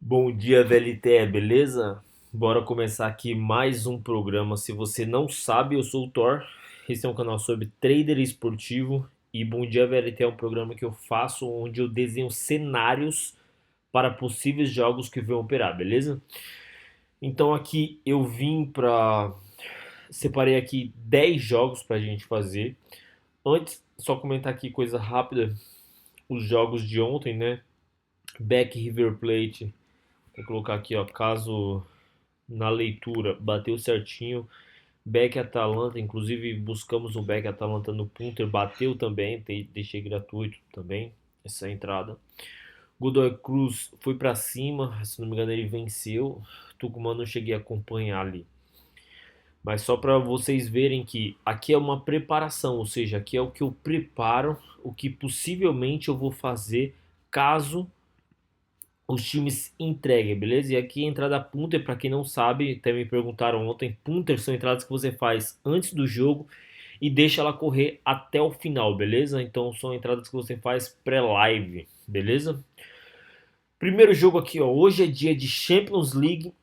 Bom dia, VLT, beleza? Bora começar aqui mais um programa. Se você não sabe, eu sou o Thor. Esse é um canal sobre trader esportivo. E Bom dia, VLT é um programa que eu faço onde eu desenho cenários para possíveis jogos que vão operar, beleza? Então aqui eu vim para separei aqui 10 jogos para a gente fazer. Antes, só comentar aqui coisa rápida, os jogos de ontem, né? Beck River Plate. Vou colocar aqui, ó, caso na leitura bateu certinho. Beck Atalanta, inclusive buscamos o Beck Atalanta no Punter, bateu também, deixei gratuito também essa entrada. Godoy Cruz foi para cima, se não me engano ele venceu. Tucumã não cheguei a acompanhar ali. Mas só para vocês verem que aqui é uma preparação, ou seja, aqui é o que eu preparo, o que possivelmente eu vou fazer caso os times entreguem, beleza? E aqui a entrada punter, para quem não sabe, até me perguntaram ontem, punter são entradas que você faz antes do jogo e deixa ela correr até o final, beleza? Então são entradas que você faz pré-live, beleza? Primeiro jogo aqui, ó, hoje é dia de Champions League,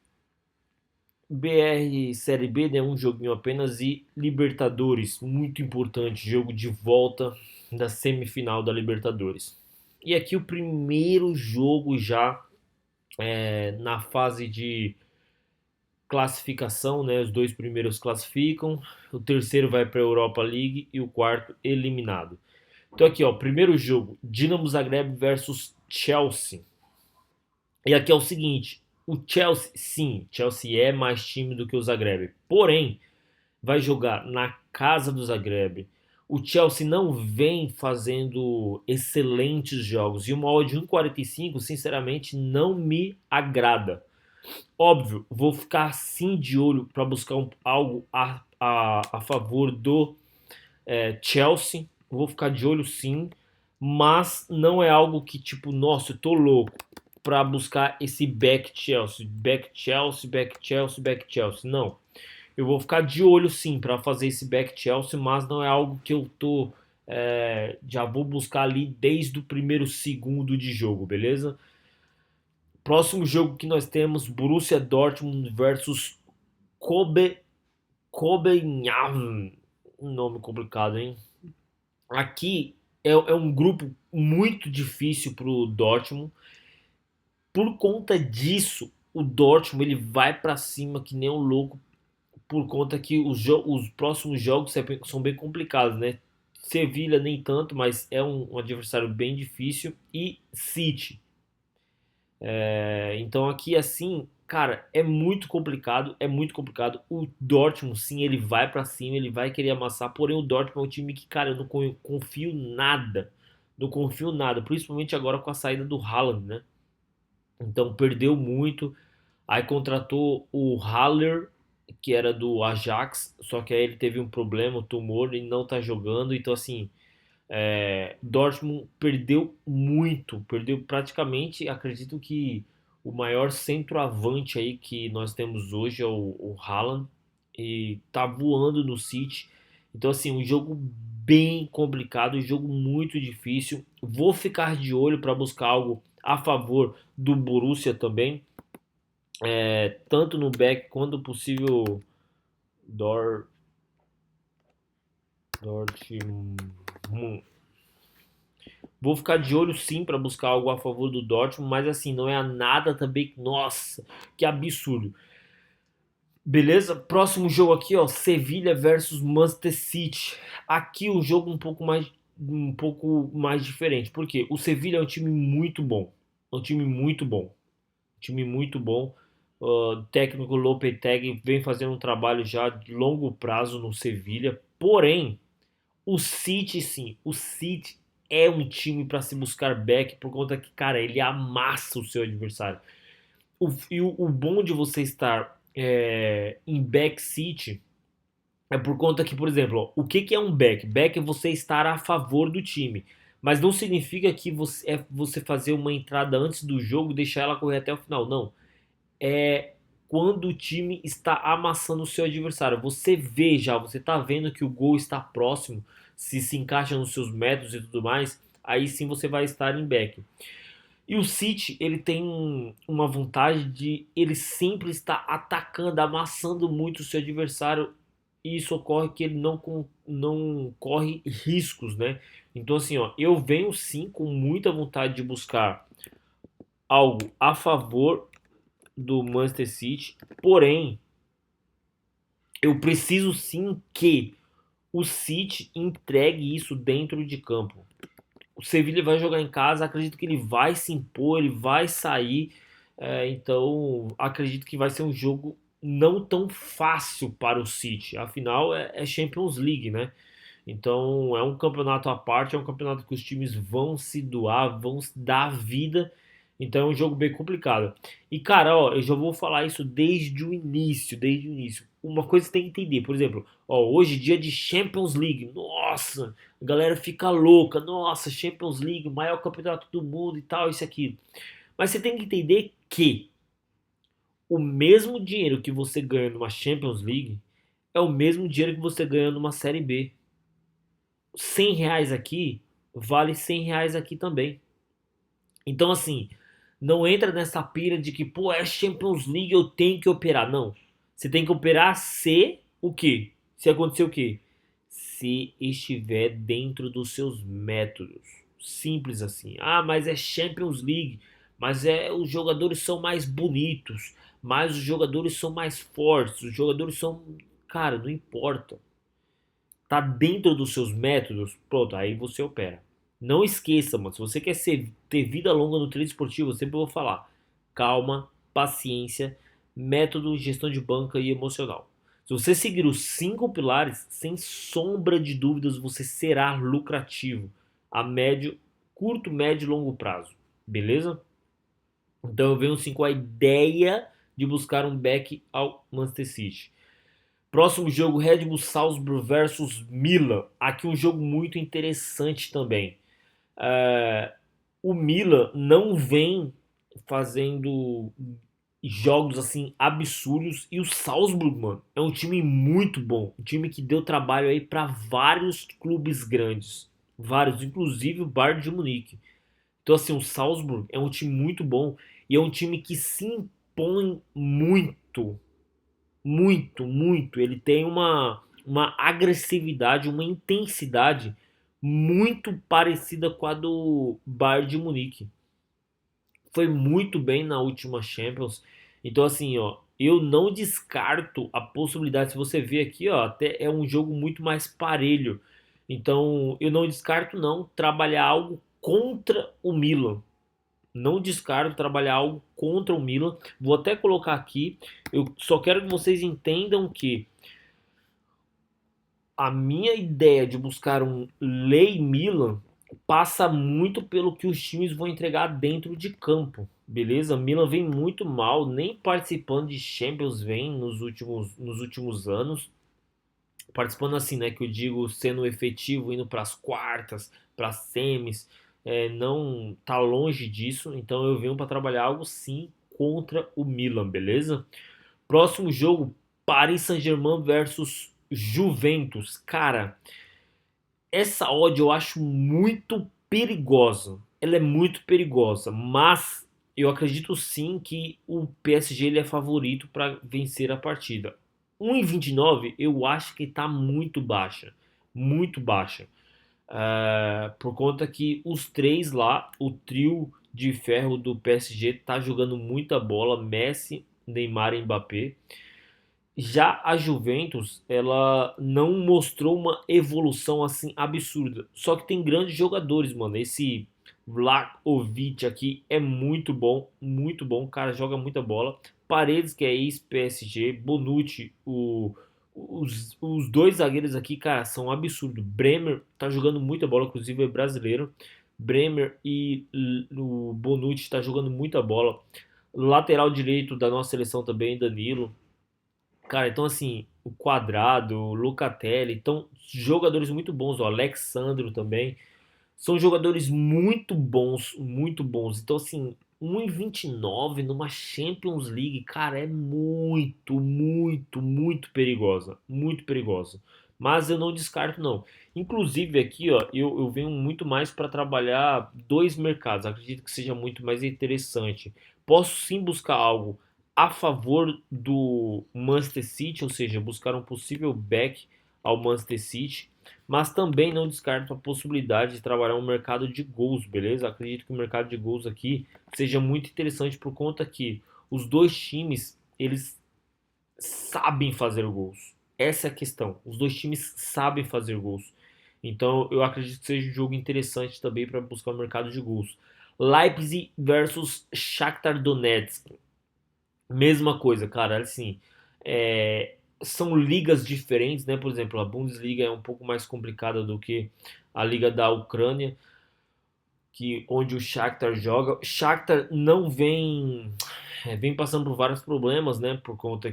BR Série B, né, um joguinho apenas, e Libertadores, muito importante, jogo de volta da semifinal da Libertadores. E aqui o primeiro jogo já na fase de classificação, né? Os dois primeiros classificam, o terceiro vai para a Europa League e o quarto eliminado. Então aqui, ó, primeiro jogo, Dinamo Zagreb versus Chelsea. E aqui é o seguinte, o Chelsea, sim, Chelsea é mais time do que o Zagreb. Porém, vai jogar na casa do Zagreb. O Chelsea não vem fazendo excelentes jogos e uma odd de 1,45 sinceramente não me agrada. Óbvio, vou ficar sim de olho para buscar algo a favor do Chelsea. Vou ficar de olho sim, mas não é algo que tipo, nossa, eu tô louco para buscar esse back Chelsea, back Chelsea, back Chelsea, back Chelsea. Não. Eu vou ficar de olho sim para fazer esse back Chelsea, mas não é algo que eu tô já vou buscar ali desde o primeiro segundo de jogo, beleza? Próximo jogo que nós temos, Borussia Dortmund versus Kobe, Kopenhagen. Um nome complicado, hein? Aqui é um grupo muito difícil para o Dortmund. Por conta disso, o Dortmund ele vai para cima que nem um louco, por conta que os próximos jogos são bem complicados, né? Sevilha nem tanto, mas é um adversário bem difícil. E City. Então aqui assim, cara, é muito complicado, é muito complicado. O Dortmund, sim, ele vai pra cima, ele vai querer amassar, porém o Dortmund é um time que, cara, eu não confio nada. Não confio nada, principalmente agora com a saída do Haaland, né? Então perdeu muito. Aí contratou o Haller, que era do Ajax, só que aí ele teve um problema, um tumor, e não tá jogando. Então assim, Dortmund perdeu muito, perdeu praticamente, acredito que o maior centroavante aí que nós temos hoje é o Haaland e tá voando no City. Então assim, um jogo bem complicado, um jogo muito difícil. Vou ficar de olho para buscar algo a favor do Borussia também, tanto no back quanto possível Dor, Dortmund. Vou ficar de olho sim para buscar algo a favor do Dortmund, mas assim, não é nada também. Nossa, que absurdo. Beleza? Próximo jogo aqui, ó, Sevilha versus Manchester City. Aqui o jogo um pouco mais diferente. Porque o Sevilha é um time muito bom. É um time muito bom. Um time muito bom. O técnico Lopetegui vem fazendo um trabalho já de longo prazo no Sevilha. Porém, o City, sim, o City é um time para se buscar back por conta que, cara, ele amassa o seu adversário. O bom de você estar em back City é por conta que, por exemplo, ó, o que, que é um back? Back é você estar a favor do time. Mas não significa que você fazer uma entrada antes do jogo e deixar ela correr até o final. Não. É quando o time está amassando o seu adversário. Você vê já, você tá vendo que o gol está próximo, se encaixa nos seus métodos e tudo mais, aí sim você vai estar em back. E o City, ele tem uma vantagem de ele sempre estar atacando, amassando muito o seu adversário. E isso ocorre que ele não corre riscos, né? Então, assim, ó, eu venho sim com muita vontade de buscar algo a favor do Manchester City, porém, eu preciso sim que o City entregue isso dentro de campo. O Sevilla vai jogar em casa, acredito que ele vai se impor, ele vai sair. Então, acredito que vai ser um jogo não tão fácil para o City. Afinal, é Champions League, né? Então, é um campeonato à parte, é um campeonato que os times vão se doar, vão dar vida. Então, é um jogo bem complicado. E, cara, ó, eu já vou falar isso desde o início. Uma coisa que você tem que entender, por exemplo, ó, hoje é dia de Champions League. Nossa, a galera fica louca. Nossa, Champions League, maior campeonato do mundo e tal, isso aqui. Mas você tem que entender que o mesmo dinheiro que você ganha numa Champions League é o mesmo dinheiro que você ganha numa Série B. R$ 100 aqui vale R$ 100 aqui também. Então, assim, não entra nessa pira de que, pô, é Champions League, eu tenho que operar. Não. Você tem que operar se o quê? Se acontecer o quê? Se estiver dentro dos seus métodos. Simples assim. Ah, mas é Champions League. Mas os jogadores são mais bonitos. Mas os jogadores são mais fortes. Os jogadores são. Cara, não importa. Tá dentro dos seus métodos, pronto, aí você opera. Não esqueça, mano, se você quer ter vida longa no trade esportivo, eu sempre vou falar: calma, paciência, método, gestão de banca e emocional. Se você seguir os 5 pilares, sem sombra de dúvidas, você será lucrativo a médio, curto, médio e longo prazo. Beleza? Então eu venho sim com a ideia de buscar um back ao Manchester City. Próximo jogo, Red Bull Salzburg versus Milan. Aqui um jogo muito interessante também. É, o Milan não vem fazendo jogos assim absurdos e o Salzburg, mano, é um time muito bom, um time que deu trabalho aí para vários clubes grandes, vários, inclusive o Bayern de Munique. Então assim, o Salzburg é um time muito bom e é um time que se impõe muito, muito, muito. Ele tem uma agressividade, uma intensidade muito parecida com a do Bayern de Munique. Foi muito bem na última Champions. Então, assim, ó, eu não descarto a possibilidade. Se você ver aqui, ó, até é um jogo muito mais parelho. Então, eu não descarto não trabalhar algo contra o Milan. Não descarto trabalhar algo contra o Milan. Vou até colocar aqui. Eu só quero que vocês entendam que a minha ideia de buscar um Lei Milan passa muito pelo que os times vão entregar dentro de campo. Beleza? Milan vem muito mal, nem participando de Champions vem nos últimos anos. Participando assim, né? Que eu digo sendo efetivo, indo para as quartas, para as semis. Não tá longe disso. Então eu venho para trabalhar algo sim contra o Milan, beleza? Próximo jogo, Paris Saint-Germain versus Juventus. Cara, essa odd eu acho muito perigosa. Ela é muito perigosa, mas eu acredito sim que o PSG ele é favorito para vencer a partida. 1,29 eu acho que está muito baixa, muito baixa. Por conta que os três lá, o trio de ferro do PSG tá jogando muita bola, Messi, Neymar e Mbappé. Já a Juventus, ela não mostrou uma evolução assim absurda. Só que tem grandes jogadores, mano. Esse Vlahovic aqui é muito bom, muito bom. O cara joga muita bola. Paredes, que é ex-PSG. Bonucci, os dois zagueiros aqui, cara, são absurdos. Bremer tá jogando muita bola, inclusive é brasileiro. Bremer e o Bonucci tá jogando muita bola. Lateral direito da nossa seleção também, Danilo. Cara, então assim, o Quadrado, o Locatelli, então jogadores muito bons, o Alexandro também, são jogadores muito bons, muito bons. Então assim, 1,29 numa Champions League, cara, é muito, muito, muito perigosa, muito perigosa. Mas eu não descarto não. Inclusive aqui, ó, eu venho muito mais para trabalhar dois mercados. Acredito que seja muito mais interessante. Posso sim buscar algo a favor do Manchester City, ou seja, buscar um possível back ao Manchester City, mas também não descarto a possibilidade de trabalhar um mercado de gols, beleza? Acredito que o mercado de gols aqui seja muito interessante por conta que os dois times, eles sabem fazer gols. Essa é a questão. Os dois times sabem fazer gols. Então eu acredito que seja um jogo interessante também para buscar o mercado de gols. Leipzig versus Shakhtar Donetsk. Mesma coisa, cara. Assim, são ligas diferentes, né? Por exemplo, a Bundesliga é um pouco mais complicada do que a liga da Ucrânia, onde o Shakhtar joga. Shakhtar não vem passando por vários problemas, né? Por conta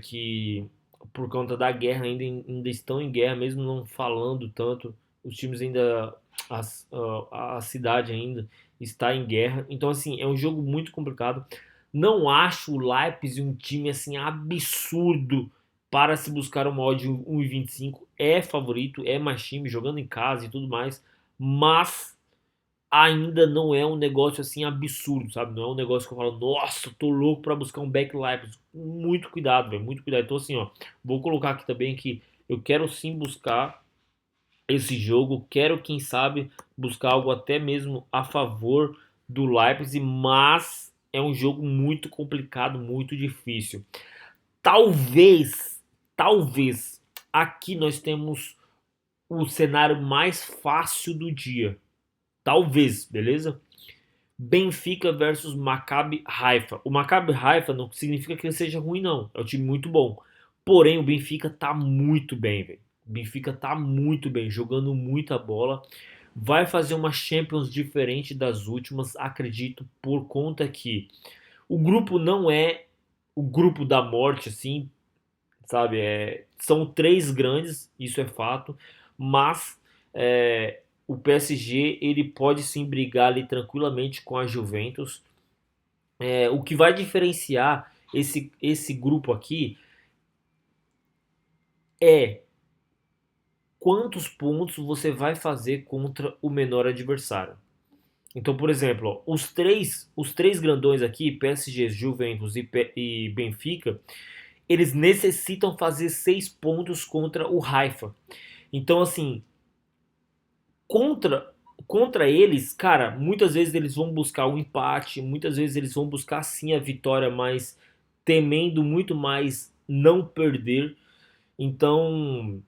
da guerra ainda estão em guerra, mesmo não falando tanto. Os times ainda a cidade ainda está em guerra. Então assim, é um jogo muito complicado. Não acho o Leipzig um time assim absurdo para se buscar uma odd de 1,25. É favorito, é mais time jogando em casa e tudo mais, mas ainda não é um negócio assim absurdo, sabe? Não é um negócio que eu falo, nossa, tô louco pra buscar um back Leipzig. Muito cuidado, velho, muito cuidado. Então assim, ó, vou colocar aqui também que eu quero sim buscar esse jogo, quero quem sabe buscar algo até mesmo a favor do Leipzig, mas é um jogo muito complicado, muito difícil. Talvez aqui nós temos o cenário mais fácil do dia. Talvez, beleza? Benfica versus Maccabi Haifa. O Maccabi Haifa não significa que ele seja ruim, não. É um time muito bom. Porém, o Benfica tá muito bem, velho. O Benfica tá muito bem, jogando muita bola. Vai fazer uma Champions diferente das últimas, acredito, por conta que o grupo não é o grupo da morte, assim, sabe? São três grandes, isso é fato, mas o PSG ele pode sim brigar ali tranquilamente com a Juventus. O que vai diferenciar esse grupo aqui é quantos pontos você vai fazer contra o menor adversário. Então, por exemplo, ó, os três grandões aqui, PSG, Juventus e Benfica, eles necessitam fazer 6 pontos contra o Haifa. Então, assim, contra contra eles, cara, muitas vezes eles vão buscar o empate, muitas vezes eles vão buscar sim a vitória, mas temendo muito mais não perder. Então,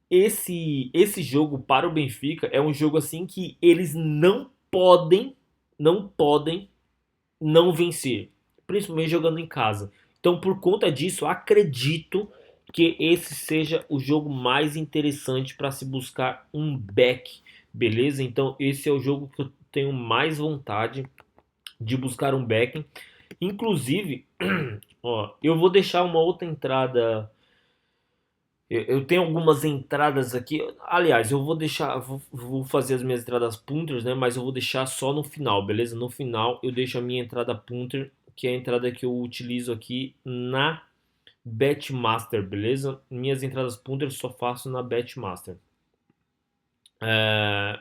esse jogo para o Benfica é um jogo assim que eles não podem não vencer, principalmente jogando em casa. Então, por conta disso, acredito que esse seja o jogo mais interessante para se buscar um back, beleza? Então, esse é o jogo que eu tenho mais vontade de buscar um back. Inclusive, ó, eu vou deixar uma outra entrada. Eu tenho algumas entradas aqui. Aliás, eu vou deixar, vou fazer as minhas entradas punters, né? Mas eu vou deixar só no final, beleza? No final eu deixo a minha entrada punter, que é a entrada que eu utilizo aqui na Betmaster, beleza? Minhas entradas punter só faço na Betmaster.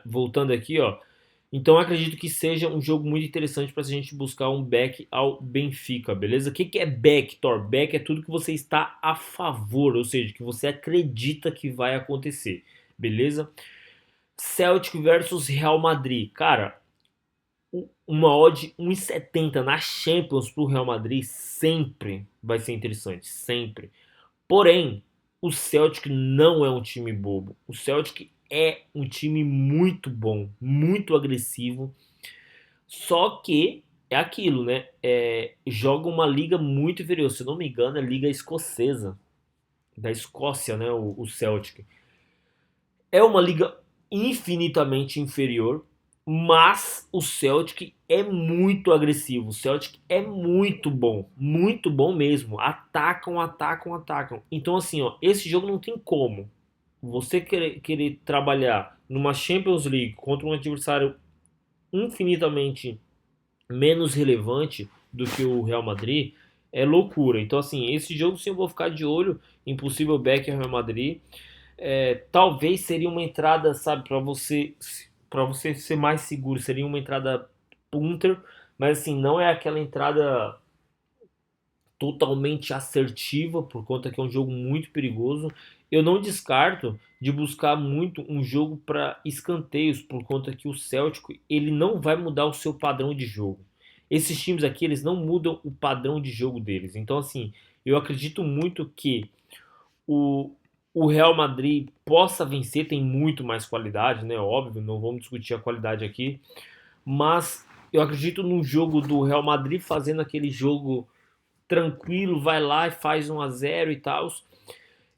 Voltando aqui, ó. Então eu acredito que seja um jogo muito interessante para a gente buscar um back ao Benfica, beleza? O que é back, Thor? Back é tudo que você está a favor, ou seja, que você acredita que vai acontecer, beleza? Celtic versus Real Madrid. Cara, uma odd 1,70 na Champions pro Real Madrid sempre vai ser interessante, sempre. Porém, o Celtic não é um time bobo. O Celtic é um time muito bom, muito agressivo. Só que é aquilo, né? Joga uma liga muito inferior. Se eu não me engano, é a liga escocesa, da Escócia, né? O Celtic. É uma liga infinitamente inferior, mas o Celtic é muito agressivo. O Celtic é muito bom mesmo. Atacam, atacam, atacam. Então, assim, ó, esse jogo não tem como você querer trabalhar numa Champions League contra um adversário infinitamente menos relevante do que o Real Madrid. É loucura. Então, assim, esse jogo sim eu vou ficar de olho. Impossível back ao Real Madrid. talvez seria uma entrada, sabe, para você ser mais seguro, seria uma entrada punter, mas assim, não é aquela entrada totalmente assertiva, por conta que é um jogo muito perigoso. Eu não descarto de buscar muito um jogo para escanteios, por conta que o Celtic ele não vai mudar o seu padrão de jogo. Esses times aqui, eles não mudam o padrão de jogo deles. Então, assim, eu acredito muito que o, o Real Madrid possa vencer, tem muito mais qualidade, né? Óbvio, não vamos discutir a qualidade aqui, mas eu acredito num jogo do Real Madrid fazendo aquele jogo tranquilo, vai lá e faz 1-0 e tal.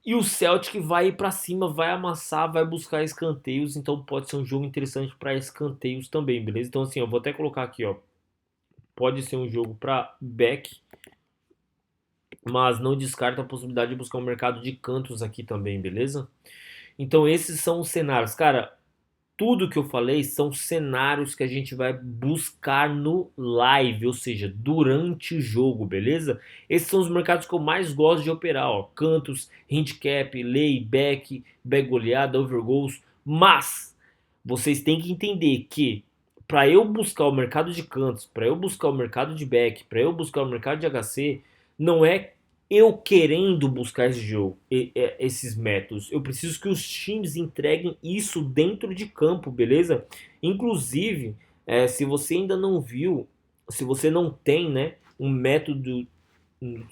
E o Celtic vai ir para cima, vai amassar, vai buscar escanteios, então pode ser um jogo interessante para escanteios também, beleza? Então assim, eu vou até colocar aqui, ó, pode ser um jogo para back, mas não descarta a possibilidade de buscar um mercado de cantos aqui também, beleza? Então esses são os cenários, cara. Tudo que eu falei são cenários que a gente vai buscar no live, ou seja, durante o jogo, beleza? Esses são os mercados que eu mais gosto de operar, ó. Cantos, handicap, lay, back goleada, over goals. Mas vocês têm que entender que para eu buscar o mercado de cantos, para eu buscar o mercado de back, para eu buscar o mercado de HC, não é eu querendo buscar esse jogo, esses métodos. Eu preciso que os times entreguem isso dentro de campo, beleza? Inclusive, se você ainda não viu, se você não tem, né, um método,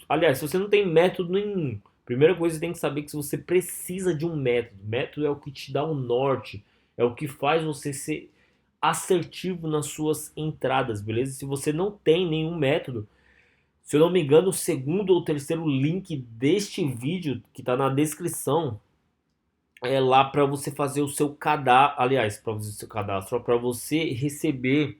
aliás, se você não tem método nenhum, primeira coisa que você tem que saber é que você precisa de um método. Método é o que te dá o norte, é o que faz você ser assertivo nas suas entradas, beleza? Se você não tem nenhum método, se eu não me engano, o segundo ou terceiro link deste vídeo, que está na descrição, é lá para você fazer o seu cadastro, aliás, para fazer o seu cadastro, para você receber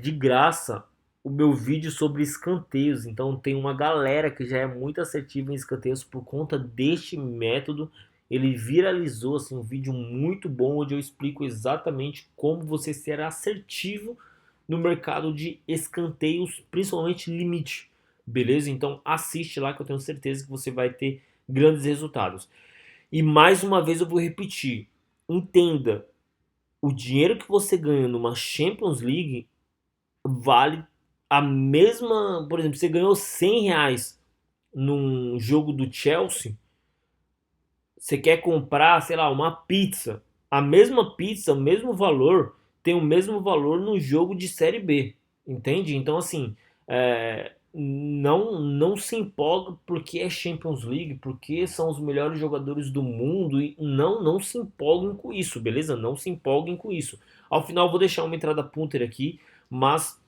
de graça o meu vídeo sobre escanteios. Então tem uma galera que já é muito assertiva em escanteios por conta deste método. Ele viralizou assim, um vídeo muito bom onde eu explico exatamente como você ser assertivo no mercado de escanteios, principalmente limite. Beleza? Então assiste lá que eu tenho certeza que você vai ter grandes resultados. E mais uma vez eu vou repetir. Entenda, o dinheiro que você ganha numa Champions League vale a mesma... Por exemplo, você ganhou R$ 100 num jogo do Chelsea, você quer comprar, sei lá, uma pizza. A mesma pizza, o mesmo valor, tem o mesmo valor no jogo de Série B. Entende? Então, assim, não se empolga porque é Champions League, porque são os melhores jogadores do mundo. E não se empolguem com isso, beleza? Não se empolguem com isso. Ao final, eu vou deixar uma entrada punter aqui, mas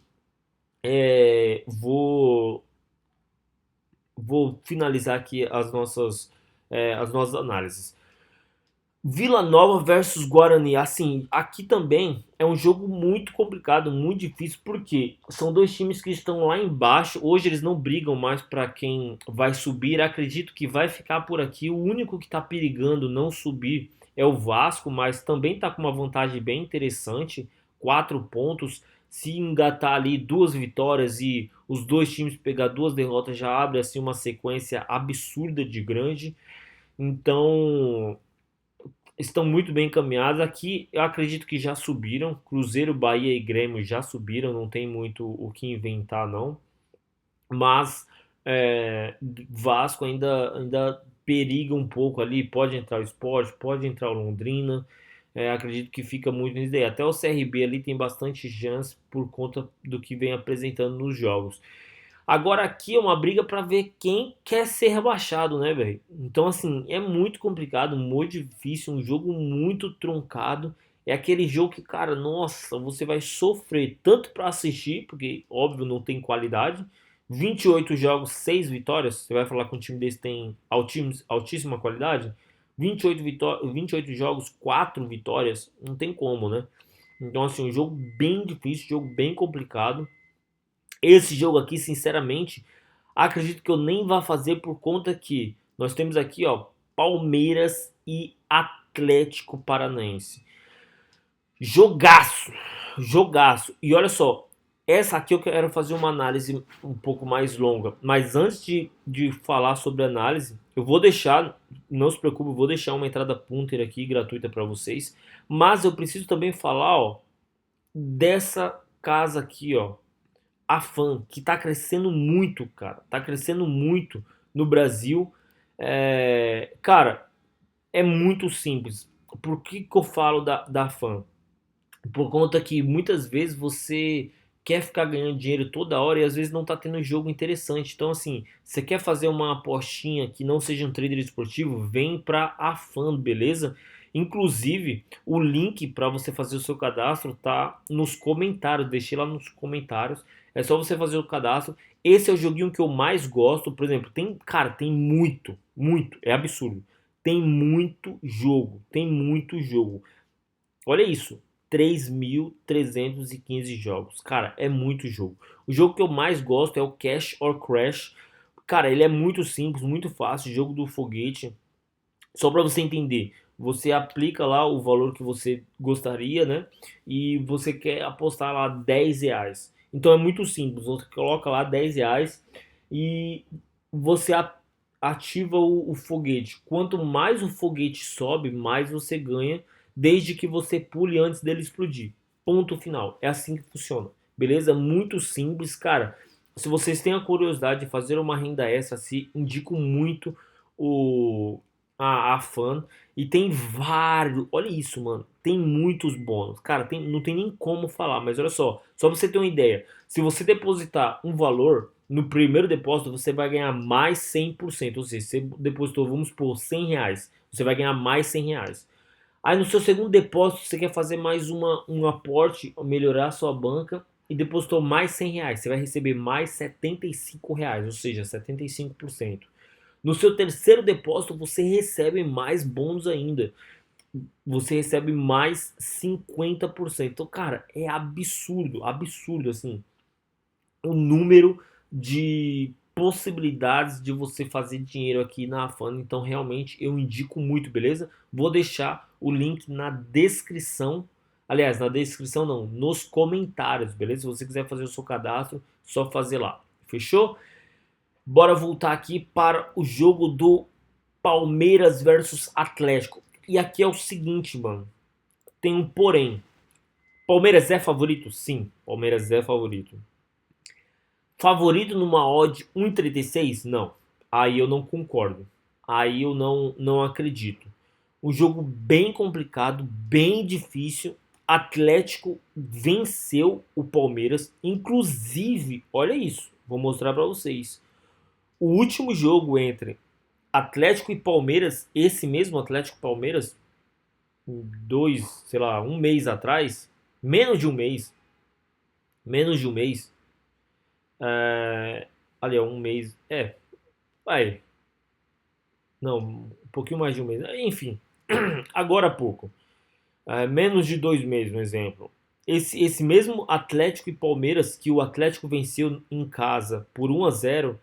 vou finalizar aqui as nossas análises. Vila Nova versus Guarani, assim, aqui também é um jogo muito complicado, muito difícil, porque são dois times que estão lá embaixo. Hoje eles não brigam mais para quem vai subir. Acredito que vai ficar por aqui. O único que está perigando não subir é o Vasco, mas também está com uma vantagem bem interessante, 4 pontos. Se engatar ali 2 vitórias e os dois times pegar 2 derrotas, já abre assim uma sequência absurda de grande. Então estão muito bem encaminhados. Aqui eu acredito que já subiram. Cruzeiro, Bahia e Grêmio já subiram. Não tem muito o que inventar, não. Mas Vasco ainda periga um pouco ali. Pode entrar o Sport, pode entrar o Londrina. Acredito que fica muito nisso daí. Até o CRB ali tem bastante chance por conta do que vem apresentando nos jogos. Agora aqui é uma briga para ver quem quer ser rebaixado, né, velho? Então, assim, é muito complicado, muito difícil, um jogo muito truncado. É aquele jogo que, cara, nossa, você vai sofrer tanto para assistir, porque, óbvio, não tem qualidade. 28 jogos, 6 vitórias. Você vai falar que um time desse tem altíssima qualidade? 28 jogos, 4 vitórias. Não tem como, né? Então, assim, um jogo bem difícil, um jogo bem complicado. Esse jogo aqui, sinceramente, acredito que eu nem vá fazer por conta que nós temos aqui, ó, Palmeiras e Atlético Paranaense. Jogaço, jogaço. E olha só, essa aqui eu quero fazer uma análise um pouco mais longa. Mas antes de falar sobre análise, eu vou deixar não se preocupe, eu vou deixar uma entrada punter aqui gratuita para vocês. Mas eu preciso também falar, ó, dessa casa aqui, ó, a Fan, que tá crescendo muito, cara. Tá crescendo muito no Brasil. Cara, é muito simples. Por que eu falo da Fan? Por conta que muitas vezes você quer ficar ganhando dinheiro toda hora e às vezes não tá tendo um jogo interessante. Então, assim, você quer fazer uma apostinha que não seja um trader esportivo, vem pra Afan, beleza? Inclusive, o link para você fazer o seu cadastro tá nos comentários, deixei lá nos comentários. É só você fazer o cadastro. Esse é o joguinho que eu mais gosto. Por exemplo, cara, tem muito, é absurdo. Tem muito jogo. Olha isso, 3.315 jogos. Cara, é muito jogo. O jogo que eu mais gosto é o Cash or Crash. Cara, ele é muito simples, muito fácil, jogo do foguete. Só para você entender, você aplica lá o valor que você gostaria, né? E você quer apostar lá R$ 10. Então é muito simples, você coloca lá R$ 10 e você ativa o foguete. Quanto mais o foguete sobe, mais você ganha, desde que você pule antes dele explodir. Ponto final. É assim que funciona. Beleza? Muito simples, cara. Se vocês têm a curiosidade de fazer uma renda extra, se indico muito o a Fan. E tem vários. Olha isso, mano. Tem muitos bônus. Cara, não tem nem como falar. Mas olha só pra você ter uma ideia. Se você depositar um valor, no primeiro depósito você vai ganhar mais 100%. Ou seja, você depositou, vamos por R$ 100, você vai ganhar mais R$ 100. Aí no seu segundo depósito você quer fazer mais um aporte, melhorar a sua banca e depositou mais R$ 100. Você vai receber mais R$ 75, ou seja, 75%. No seu terceiro depósito você recebe mais bônus ainda. Você recebe mais 50%. Então, cara, é absurdo, absurdo assim o número de possibilidades de você fazer dinheiro aqui na Afana. Então, realmente, eu indico muito, beleza? Vou deixar o link na descrição. Aliás, na descrição não, nos comentários, beleza? Se você quiser fazer o seu cadastro, só fazer lá. Fechou? Bora voltar aqui para o jogo do Palmeiras versus Atlético. E aqui é o seguinte, mano. Tem um porém. Palmeiras é favorito? Sim, Palmeiras é favorito. Favorito numa odd 1,36? Não. Aí eu não concordo. Aí eu não acredito. Um jogo bem complicado, bem difícil. Atlético venceu o Palmeiras. Inclusive, olha isso. Vou mostrar para vocês. O último jogo entre Atlético e Palmeiras, esse mesmo Atlético e Palmeiras, sei lá, um mês atrás, menos de um mês, ali, ó, um mês, vai, não, um pouquinho mais de um mês, enfim, agora há pouco, menos de 2 meses, um exemplo. Esse mesmo Atlético e Palmeiras, que o Atlético venceu em casa por 1-0,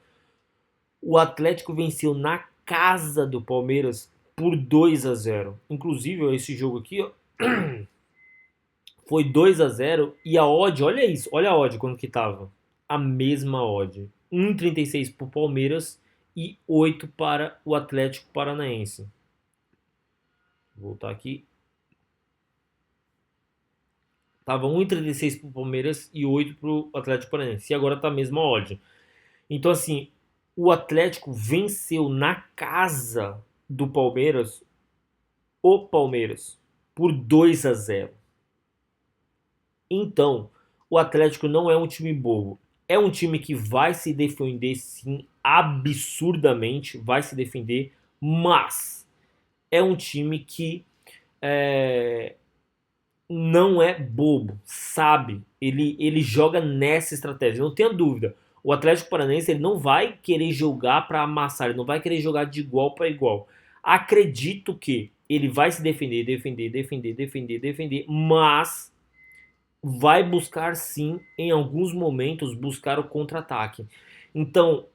o Atlético venceu na casa do Palmeiras por 2-0. Inclusive, esse jogo aqui, ó, foi 2-0 e a odd, olha isso, olha a odd quando que tava. A mesma odd. 1,36 para o Palmeiras e 8 para o Atlético Paranaense. Vou voltar aqui. Tava 1,36 para o Palmeiras e 8 para o Atlético Paranaense. E agora tá a mesma odd. Então, assim, o Atlético venceu na casa do Palmeiras, o Palmeiras, por 2-0. Então, o Atlético não é um time bobo. É um time que vai se defender, sim, absurdamente, vai se defender, mas é um time que é, não é bobo, sabe? Ele joga nessa estratégia, não tenha dúvida. O Atlético Paranaense ele não vai querer jogar para amassar, ele não vai querer jogar de igual para igual. Acredito que ele vai se defender, mas vai buscar sim, em alguns momentos, buscar o contra-ataque. Então,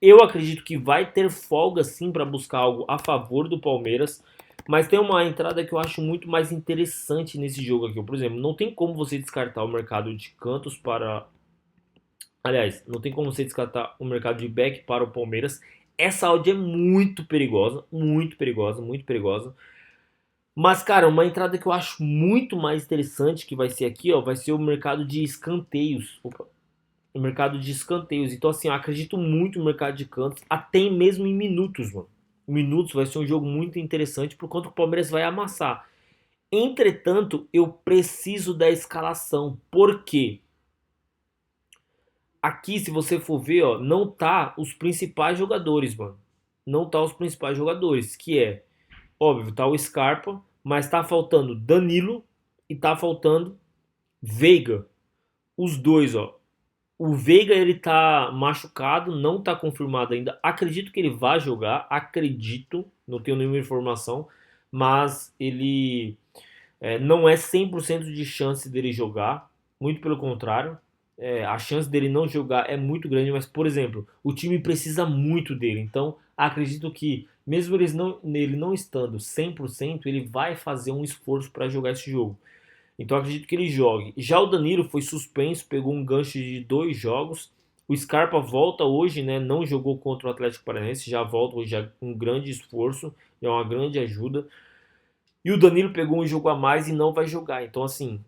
eu acredito que vai ter folga sim para buscar algo a favor do Palmeiras, mas tem uma entrada que eu acho muito mais interessante nesse jogo aqui. Por exemplo, não tem como você descartar o mercado de cantos para... Aliás, não tem como você descartar o mercado de back para o Palmeiras. Essa odd é muito perigosa, muito perigosa, muito perigosa. Mas, cara, uma entrada que eu acho muito mais interessante que vai ser aqui, ó, vai ser o mercado de escanteios. Opa, o mercado de escanteios. Então, assim, eu acredito muito no mercado de cantos, até mesmo em minutos, mano. Minutos vai ser um jogo muito interessante por conta que o Palmeiras vai amassar. Entretanto, eu preciso da escalação. Por quê? Aqui, se você for ver, ó, não tá os principais jogadores, mano. Não tá os principais jogadores, que é, óbvio, tá o Scarpa, mas tá faltando Danilo e tá faltando Veiga. Os dois, ó. O Veiga, ele tá machucado, não tá confirmado ainda. Acredito que ele vai jogar, acredito, não tenho nenhuma informação, mas ele não é 100% de chance dele jogar, muito pelo contrário. A chance dele não jogar é muito grande, mas, por exemplo, o time precisa muito dele. Então, acredito que, mesmo ele não estando 100%, ele vai fazer um esforço para jogar esse jogo. Então, acredito que ele jogue. Já o Danilo foi suspenso, pegou um gancho de 2 jogos. O Scarpa volta hoje, né? Não jogou contra o Atlético Paranaense, já volta hoje, já um grande esforço, é uma grande ajuda. E o Danilo pegou um jogo a mais e não vai jogar. Então, assim,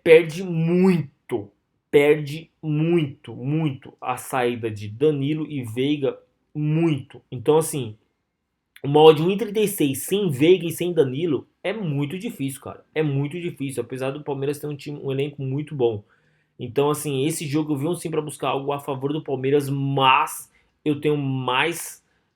perde muito, muito a saída de Danilo e Veiga, muito. Então, assim, uma odd 1,36 sem Veiga e sem Danilo é muito difícil, cara. É muito difícil, apesar do Palmeiras ter um elenco muito bom. Então, assim, esse jogo eu vi sim para buscar algo a favor do Palmeiras, mas eu tenho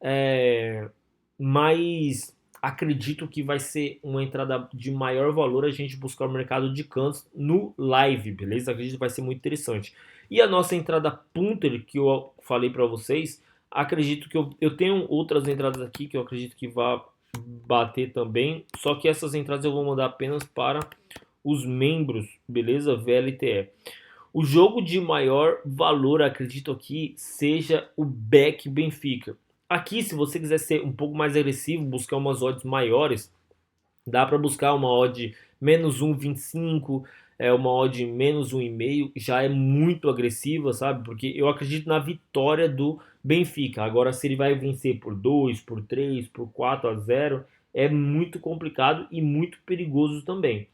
é, mais acredito que vai ser uma entrada de maior valor a gente buscar o mercado de cantos no live, beleza? Acredito que vai ser muito interessante. E a nossa entrada punter que eu falei para vocês, acredito que eu tenho outras entradas aqui que eu acredito que vai bater também, só que essas entradas eu vou mandar apenas para os membros, beleza? VLTE. O jogo de maior valor, acredito aqui, seja o Beck Benfica. Aqui, se você quiser ser um pouco mais agressivo, buscar umas odds maiores, dá para buscar uma odd menos 1,25, uma odd menos 1,5, já é muito agressiva, sabe? Porque eu acredito na vitória do Benfica. Agora, se ele vai vencer por 2, por 3, por 4-0, é muito complicado e muito perigoso também.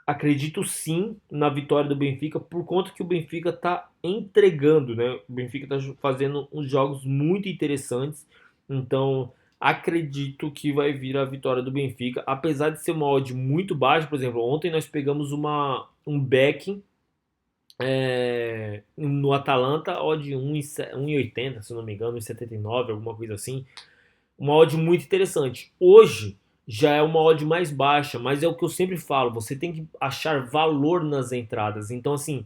Acredito sim na vitória do Benfica por conta que o Benfica está entregando, né? O Benfica está fazendo uns jogos muito interessantes, então acredito que vai vir a vitória do Benfica, apesar de ser uma odd muito baixa. Por exemplo, ontem nós pegamos um back no Atalanta, odd 1,80, se não me engano, 1,79, alguma coisa assim, uma odd muito interessante. Hoje já é uma odd mais baixa, mas é o que eu sempre falo, você tem que achar valor nas entradas. Então, assim,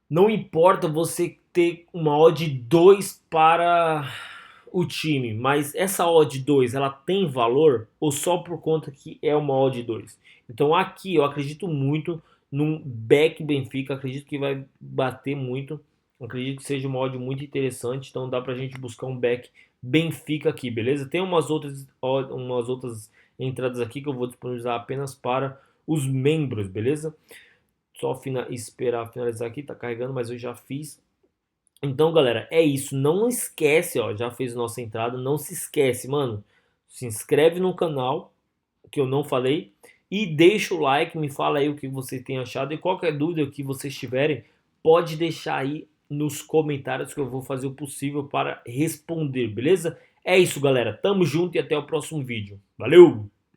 não importa você ter uma odd 2 para o time, mas essa odd 2 ela tem valor ou só por conta que é uma odd 2? Então aqui eu acredito muito num back Benfica, acredito que vai bater muito, acredito que seja uma odd muito interessante, então dá pra gente buscar um back Benfica aqui, beleza? Tem umas outras entradas aqui que eu vou disponibilizar apenas para os membros, beleza? Só esperar finalizar aqui, tá carregando, mas eu já fiz. Então, galera, é isso. Não esquece, ó, já fez nossa entrada. Não se esquece, mano. Se inscreve no canal, que eu não falei. E deixa o like, me fala aí o que você tem achado. E qualquer dúvida que vocês tiverem, pode deixar aí nos comentários que eu vou fazer o possível para responder, beleza? É isso, galera. Tamo junto e até o próximo vídeo. Valeu!